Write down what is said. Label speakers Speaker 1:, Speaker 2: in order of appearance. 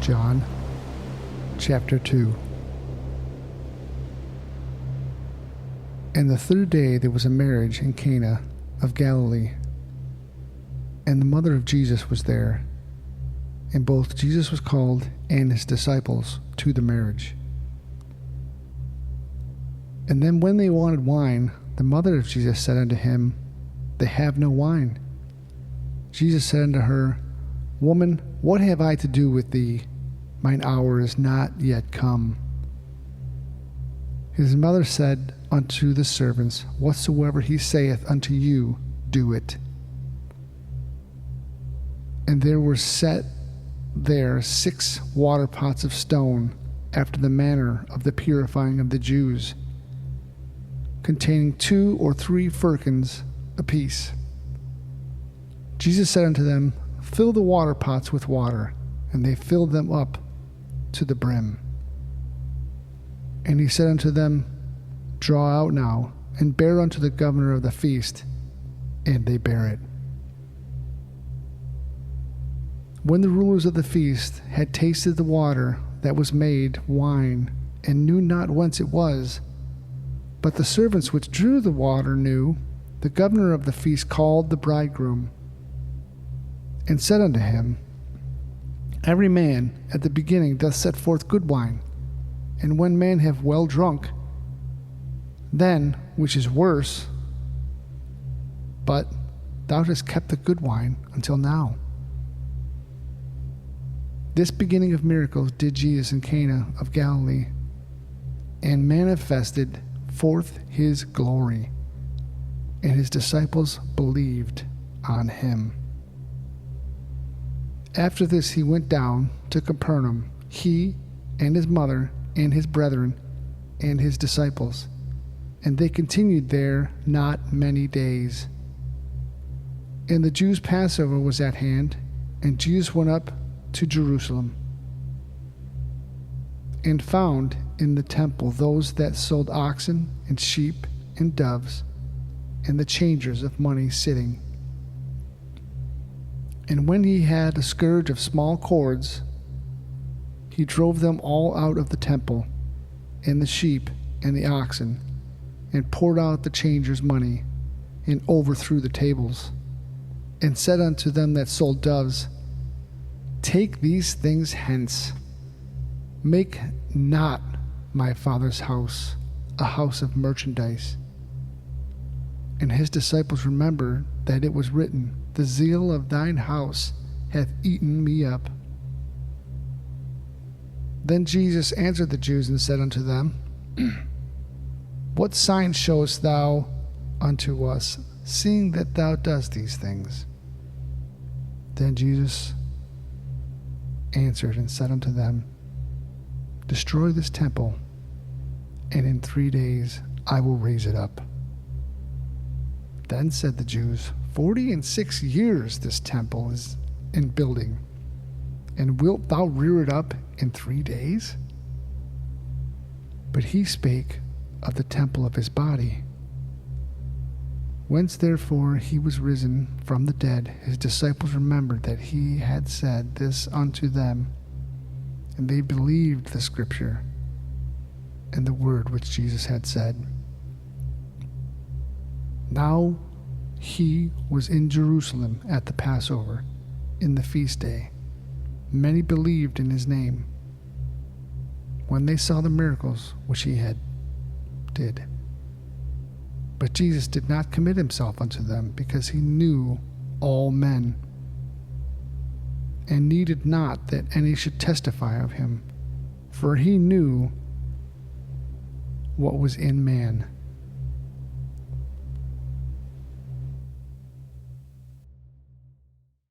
Speaker 1: John chapter 2. And the third day there was a marriage in Cana of Galilee, and the mother of Jesus was there, and both Jesus was called and his disciples to the marriage. And then when they wanted wine, the mother of Jesus said unto him, They have no wine. Jesus said unto her, Woman, what have I to do with thee? Mine hour is not yet come. His mother said unto the servants, Whatsoever he saith unto you, do it. And there were set there 6 water pots of stone, after the manner of the purifying of the Jews, containing 2 or 3 firkins apiece. Jesus said unto them, Fill the water pots with water. And they filled them up to the brim. And he said unto them, Draw out now, and bear unto the governor of the feast. And they bare it. When the rulers of the feast had tasted the water that was made wine, and knew not whence it was, but the servants which drew the water knew, the governor of the feast called the bridegroom, and said unto him, Every man at the beginning doth set forth good wine, and when men have well drunk, then, which is worse, but thou hast kept the good wine until now. This beginning of miracles did Jesus in Cana of Galilee, and manifested forth his glory, and his disciples believed on him. After this he went down to Capernaum, he and his mother and his brethren and his disciples, and they continued there not many days. And the Jews' Passover was at hand, and Jesus went up to Jerusalem, and found in the temple those that sold oxen and sheep and doves, and the changers of money sitting. And when he had a scourge of small cords, he drove them all out of the temple, and the sheep and the oxen, and poured out the changers' money, and overthrew the tables, and said unto them that sold doves, Take these things hence. Make not my Father's house a house of merchandise. And his disciples remembered that it was written, The zeal of thine house hath eaten me up. Then Jesus answered the Jews and said unto them, What sign showest thou unto us, seeing that thou dost these things? Then Jesus answered and said unto them, Destroy this temple, and in 3 days I will raise it up. Then said the Jews, 46 years this temple is in building, and wilt thou rear it up in 3 days? But he spake of the temple of his body. Whence therefore he was risen from the dead, his disciples remembered that he had said this unto them, and they believed the scripture and the word which Jesus had said. Now he was in Jerusalem at the Passover, in the feast day. Many believed in his name, when they saw the miracles which he had did. But Jesus did not commit himself unto them, because he knew all men, and needed not that any should testify of him, for he knew what was in man.